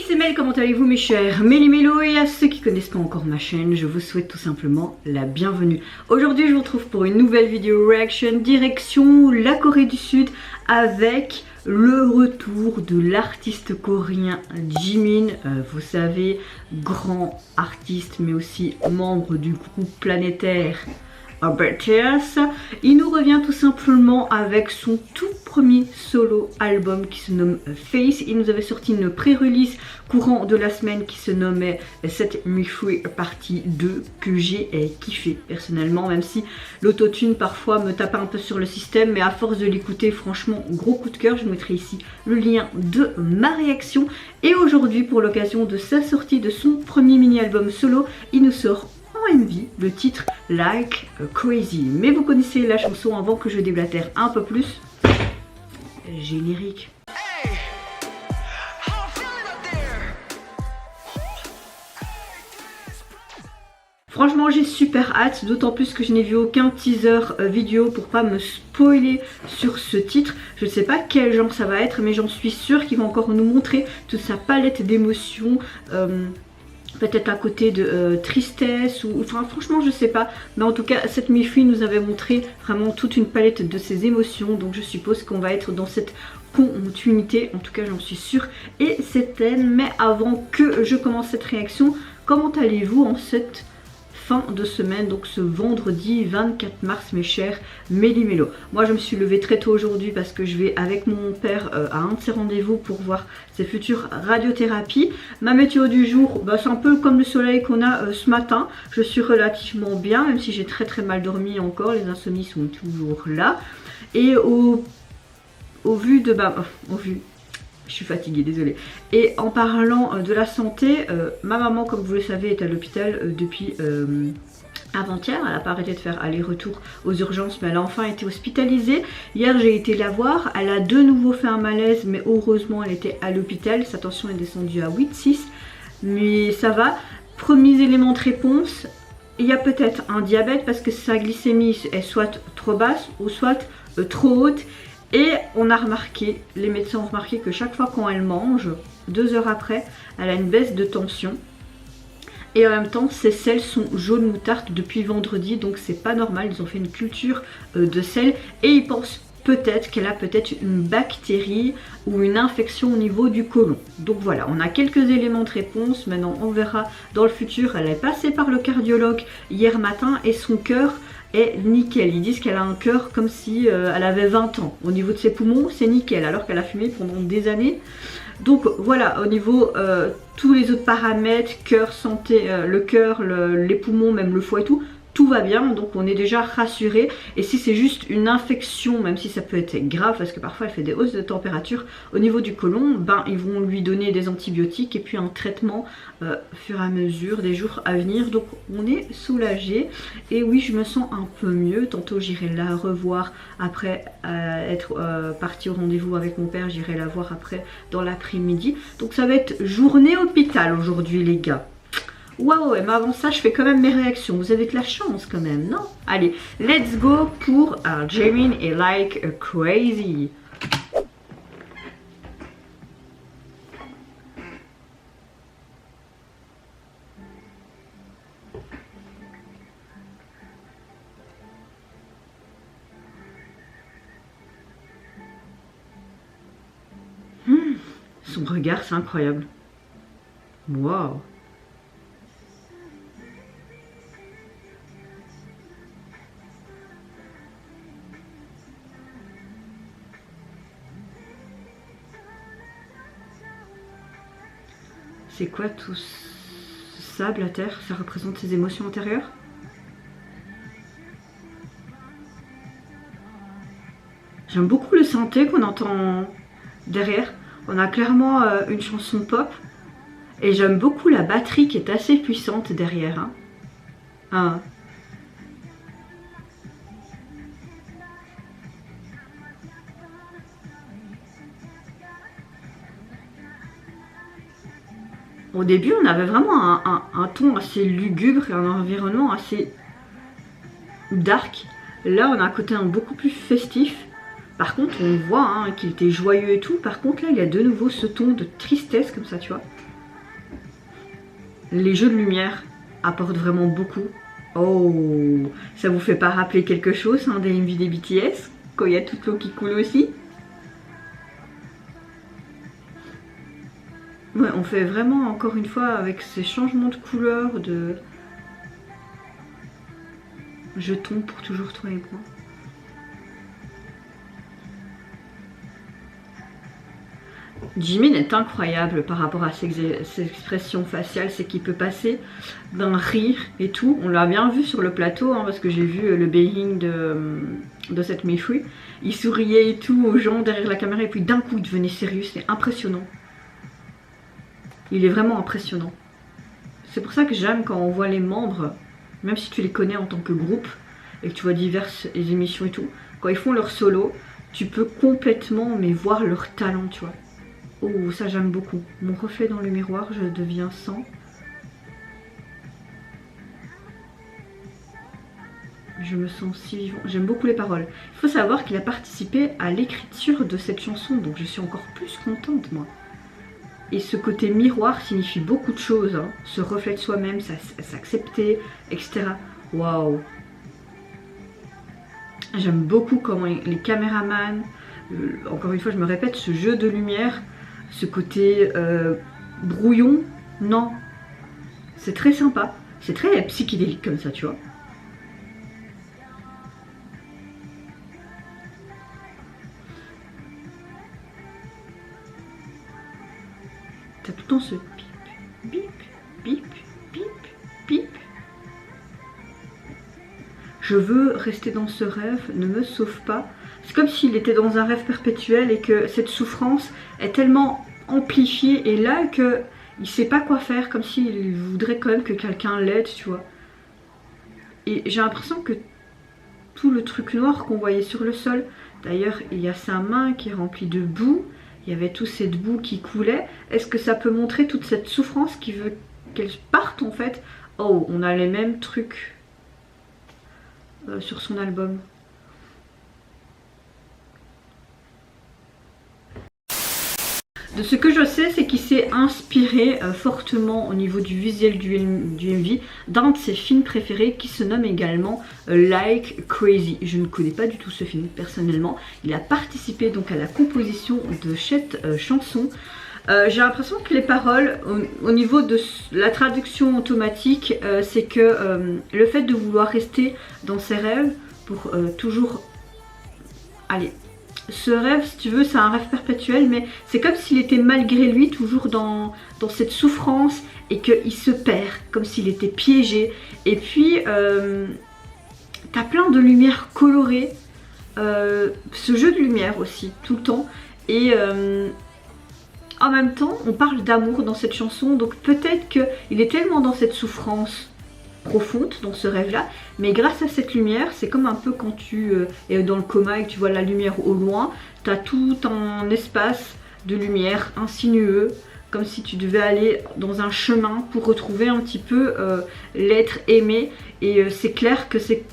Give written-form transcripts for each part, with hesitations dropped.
c'est Mel, comment allez-vous mes chers Méli-Mélo, et à ceux qui connaissent pas encore ma chaîne, je vous souhaite tout simplement la bienvenue. Aujourd'hui je vous retrouve pour une nouvelle vidéo reaction direction la Corée du Sud avec le retour de l'artiste coréen Jimin, vous savez, grand artiste mais aussi membre du groupe planétaire BTS. Il nous revient tout simplement avec son tout premier solo album qui se nomme Face. Il nous avait sorti une pré-release courant de la semaine qui se nommait Set Me Free partie 2 que j'ai kiffé personnellement, même si l'autotune parfois me tape un peu sur le système, mais à force de l'écouter, franchement gros coup de cœur. Je mettrai ici le lien de ma réaction. Et aujourd'hui, pour l'occasion de sa sortie de son premier mini-album solo, il nous sort MV, le titre Like Crazy. Mais vous connaissez la chanson, avant que je déblatère un peu plus. Générique. Franchement j'ai super hâte, d'autant plus que je n'ai vu aucun teaser vidéo pour pas me spoiler sur ce titre. Je ne sais pas quel genre ça va être, mais j'en suis sûre qu'il va encore nous montrer toute sa palette d'émotions. Peut-être à côté de tristesse ou enfin franchement je sais pas, mais en tout cas cette mi-fille nous avait montré vraiment toute une palette de ses émotions, donc je suppose qu'on va être dans cette continuité, en tout cas j'en suis sûre et certaine. Mais avant que je commence cette réaction, comment allez-vous en cette fin de semaine, donc ce vendredi 24 mars mes chers Méli-Mélo? Moi je me suis levée très tôt aujourd'hui parce que je vais avec mon père à un de ses rendez-vous pour voir ses futures radiothérapies. Ma météo du jour, bah, c'est un peu comme le soleil qu'on a ce matin. Je suis relativement bien, même si j'ai très mal dormi encore, les insomnies sont toujours là. Et au vu de... je suis fatiguée, désolée. Et en parlant de la santé, ma maman, comme vous le savez, est à l'hôpital depuis avant-hier. Elle n'a pas arrêté de faire aller-retour aux urgences, mais elle a enfin été hospitalisée. Hier, j'ai été la voir. Elle a de nouveau fait un malaise, mais heureusement, elle était à l'hôpital. Sa tension est descendue à 8,6. Mais ça va. Premiers éléments de réponse, il y a peut-être un diabète parce que sa glycémie est soit trop basse ou soit trop haute. Et on a remarqué, les médecins ont remarqué que chaque fois quand elle mange, 2 heures après, elle a une baisse de tension. Et en même temps, ses selles sont jaune moutarde depuis vendredi, donc c'est pas normal. Ils ont fait une culture de selles et ils pensent peut-être qu'elle a peut-être une bactérie ou une infection au niveau du côlon. Donc voilà, on a quelques éléments de réponse. Maintenant, on verra dans le futur. Elle est passée par le cardiologue hier matin et son cœur est nickel. Ils disent qu'elle a un cœur comme si elle avait 20 ans. Au niveau de ses poumons, c'est nickel, alors qu'elle a fumé pendant des années. Donc voilà, au niveau tous les autres paramètres, cœur, santé, le cœur, les poumons, même le foie et tout va bien, donc on est déjà rassuré. Et si c'est juste une infection, même si ça peut être grave parce que parfois elle fait des hausses de température au niveau du côlon, ben ils vont lui donner des antibiotiques et puis un traitement au fur et à mesure des jours à venir. Donc on est soulagé. Et oui, je me sens un peu mieux. Tantôt j'irai la revoir après être partie au rendez-vous avec mon père. J'irai la voir après dans l'après-midi. Donc ça va être journée hôpital aujourd'hui les gars. Waouh, mais avant ça, je fais quand même mes réactions. Vous avez de la chance quand même, non? Allez, let's go pour Jimin et Like Crazy. Son regard, c'est incroyable. Waouh. C'est quoi tout ce sable à terre? Ça représente ses émotions intérieures? J'aime beaucoup le synthé qu'on entend derrière. On a clairement une chanson pop. Et j'aime beaucoup la batterie qui est assez puissante derrière. Hein. Au début, on avait vraiment un ton assez lugubre et un environnement assez dark. Là, on a un côté beaucoup plus festif. Par contre, on voit qu'il était joyeux et tout. Par contre, là, il y a de nouveau ce ton de tristesse comme ça, tu vois. les jeux de lumière apportent vraiment beaucoup. Oh, ça vous fait pas rappeler quelque chose hein, des MV des BTS quand il y a toute l'eau qui coule aussi? Ouais, on fait vraiment encore une fois avec ces changements de couleur, de jetons pour toujours toi et moi. Jimin est incroyable par rapport à ses expressions faciales, c'est qu'il peut passer d'un rire et tout. On l'a bien vu sur le plateau, hein, parce que j'ai vu le behind de cette Mifui. Il souriait et tout aux gens derrière la caméra et puis d'un coup il devenait sérieux, c'est impressionnant. Il est vraiment impressionnant. C'est pour ça que j'aime quand on voit les membres, même si tu les connais en tant que groupe et que tu vois diverses émissions et tout, quand ils font leur solo, tu peux complètement mais voir leur talent, tu vois. Oh, ça j'aime beaucoup. Mon reflet dans le miroir, je deviens sang. Je me sens si vivant. J'aime beaucoup les paroles. Il faut savoir qu'il a participé à l'écriture de cette chanson, donc je suis encore plus contente, moi. Et ce côté miroir signifie beaucoup de choses. Hein. Se reflet de soi-même, s'accepter, etc. Waouh. J'aime beaucoup comment les caméramans, encore une fois je me répète, ce jeu de lumière, ce côté brouillon, non. C'est très sympa. C'est très psychédélique comme ça, tu vois. T'as tout le temps ce bip, bip, bip, bip, bip. Je veux rester dans ce rêve, ne me sauve pas. C'est comme s'il était dans un rêve perpétuel et que cette souffrance est tellement amplifiée et là que il sait pas quoi faire, comme s'il voudrait quand même que quelqu'un l'aide, tu vois. Et j'ai l'impression que tout le truc noir qu'on voyait sur le sol, d'ailleurs il y a sa main qui est remplie de boue, il y avait toute cette boue qui coulait. Est-ce que ça peut montrer toute cette souffrance qui veut qu'elle parte en fait? Oh, on a les mêmes trucs sur son album. De ce que je sais, c'est qu'il s'est inspiré fortement au niveau du visuel du MV d'un de ses films préférés qui se nomme également Like Crazy. Je ne connais pas du tout ce film personnellement. Il a participé donc à la composition de cette chanson. J'ai l'impression que les paroles, au niveau de la traduction automatique, c'est que le fait de vouloir rester dans ses rêves pour toujours... Allez, ce rêve, si tu veux, c'est un rêve perpétuel, mais c'est comme s'il était malgré lui toujours dans cette souffrance et qu'il se perd, comme s'il était piégé. Et puis, t'as plein de lumière colorée, ce jeu de lumière aussi, tout le temps. Et... en même temps, on parle d'amour dans cette chanson, donc peut-être qu'il est tellement dans cette souffrance profonde, dans ce rêve-là, mais grâce à cette lumière, c'est comme un peu quand tu es dans le coma et que tu vois la lumière au loin, tu as tout un espace de lumière insinueux, comme si tu devais aller dans un chemin pour retrouver un petit peu l'être aimé, et c'est clair que c'est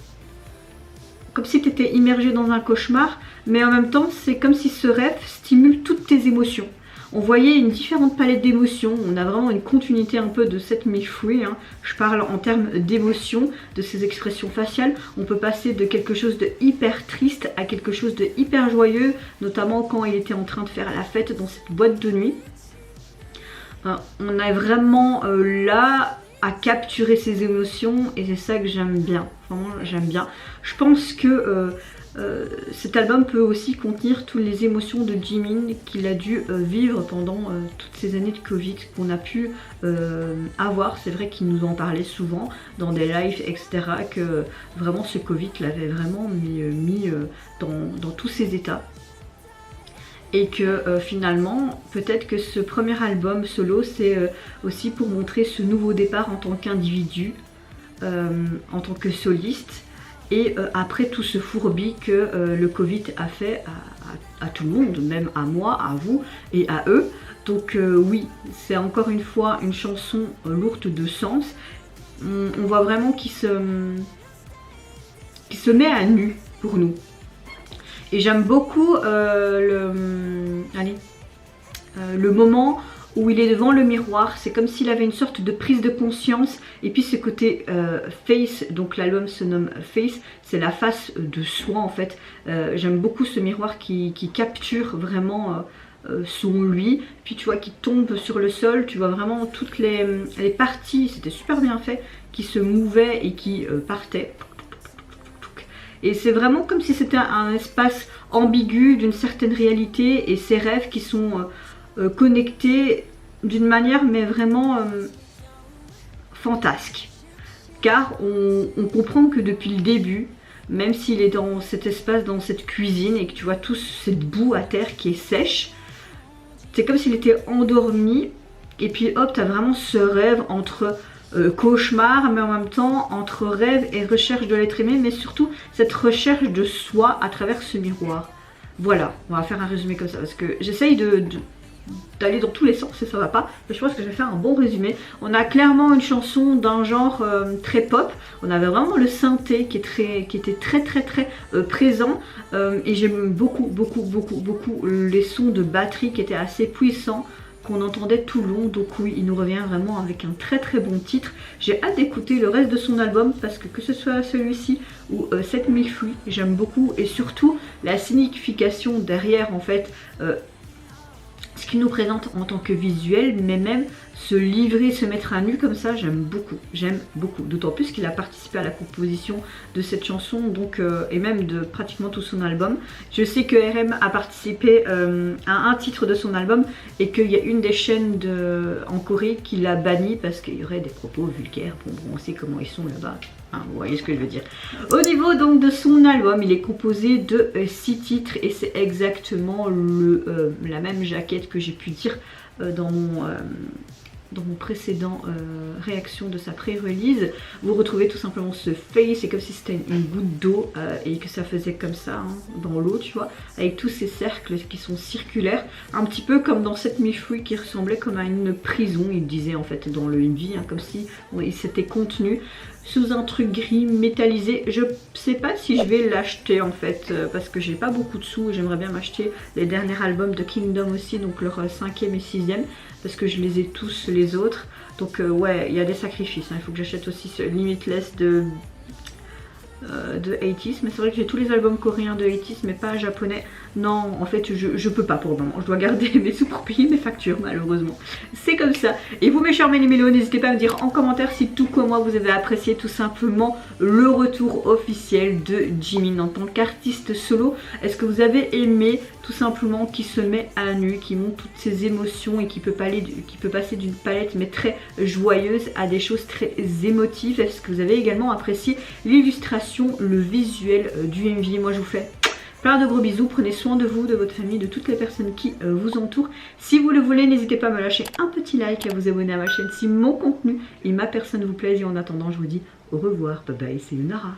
comme si tu étais immergé dans un cauchemar, mais en même temps, c'est comme si ce rêve stimule toutes tes émotions. On voyait une différente palette d'émotions, on a vraiment une continuité un peu de cette Mifui, hein. Je parle en termes d'émotions, de ses expressions faciales. On peut passer de quelque chose de hyper triste à quelque chose de hyper joyeux, notamment quand il était en train de faire la fête dans cette boîte de nuit. On est vraiment là à capturer ses émotions et c'est ça que j'aime bien, vraiment j'aime bien. Je pense que... cet album peut aussi contenir toutes les émotions de Jimin qu'il a dû vivre pendant toutes ces années de Covid qu'on a pu avoir. C'est vrai qu'il nous en parlait souvent dans des lives, etc. Que vraiment ce Covid l'avait vraiment mis dans tous ses états. Et que finalement, peut-être que ce premier album solo, c'est aussi pour montrer ce nouveau départ en tant qu'individu, en tant que soliste. Et après tout ce fourbi que le Covid a fait à tout le monde, même à moi, à vous et à eux. Donc oui, c'est encore une fois une chanson lourde de sens. On voit vraiment qu'il se met à nu pour nous. Et j'aime beaucoup le moment où il est devant le miroir. C'est comme s'il avait une sorte de prise de conscience. Et puis ce côté face, donc l'album se nomme Face, c'est la face de soi en fait. J'aime beaucoup ce miroir qui capture vraiment son lui. Puis tu vois qui tombe sur le sol, tu vois vraiment toutes les parties, c'était super bien fait, qui se mouvaient et qui partaient. Et c'est vraiment comme si c'était un espace ambigu d'une certaine réalité et ses rêves qui sont connectés d'une manière mais vraiment fantasque. Car on comprend que depuis le début, même s'il est dans cet espace, dans cette cuisine et que tu vois toute cette boue à terre qui est sèche, c'est comme s'il était endormi et puis hop, tu as vraiment ce rêve entre cauchemar, mais en même temps entre rêve et recherche de l'être aimé, mais surtout cette recherche de soi à travers ce miroir. Voilà, on va faire un résumé comme ça parce que j'essaye d'aller dans tous les sens et ça va pas, mais je pense que je vais faire un bon résumé. On a clairement une chanson d'un genre très pop, on avait vraiment le synthé qui était très présent et j'aime beaucoup les sons de batterie qui étaient assez puissants, qu'on entendait tout le long. Donc oui, il nous revient vraiment avec un très bon titre. J'ai hâte d'écouter le reste de son album parce que ce soit celui-ci ou 7000 fruits, j'aime beaucoup, et surtout la signification derrière en fait, ce qu'il nous présente en tant que visuel, mais même se livrer, se mettre à nu comme ça, j'aime beaucoup, d'autant plus qu'il a participé à la composition de cette chanson, donc et même de pratiquement tout son album. Je sais que RM a participé à un titre de son album et qu'il y a une des chaînes en Corée qui l'a banni parce qu'il y aurait des propos vulgaires. Bon, on sait comment ils sont là-bas. Hein, vous voyez ce que je veux dire. Au niveau donc de son album, il est composé de 6 titres et c'est exactement la même jaquette que j'ai pu dire dans mon précédent réaction de sa pré-release. Vous retrouvez tout simplement ce face, c'est comme si c'était une goutte d'eau et que ça faisait comme ça hein, dans l'eau, tu vois, avec tous ces cercles qui sont circulaires, un petit peu comme dans 7000 fruits qui ressemblait comme à une prison, il disait en fait dans le MV, hein, comme si il s'était contenu sous un truc gris métallisé. Je sais pas si je vais l'acheter en fait parce que j'ai pas beaucoup de sous et j'aimerais bien m'acheter les derniers albums de Kingdom aussi, donc leur 5e et 6e, parce que je les ai tous les autres. Donc ouais, il y a des sacrifices, hein. Il faut que j'achète aussi ce Limitless de 80s, mais c'est vrai que j'ai tous les albums coréens de 80s mais pas japonais. Non, en fait je peux pas pour le moment, je dois garder mes sous pour payer mes factures malheureusement. C'est comme ça. Et vous mes chers méli-mélos, n'hésitez pas à me dire en commentaire si tout comme moi vous avez apprécié tout simplement le retour officiel de Jimin en tant qu'artiste solo. Est-ce que vous avez aimé tout simplement qui se met à nu, qui montre toutes ses émotions et qui peut passer d'une palette mais très joyeuse à des choses très émotives? Est-ce que vous avez également apprécié l'illustration, le visuel du MV? Moi je vous fais plein de gros bisous, prenez soin de vous, de votre famille, de toutes les personnes qui vous entourent. Si vous le voulez, n'hésitez pas à me lâcher un petit like, à vous abonner à ma chaîne si mon contenu et ma personne vous plaisent. Et en attendant, je vous dis au revoir, bye bye, c'est Lunara.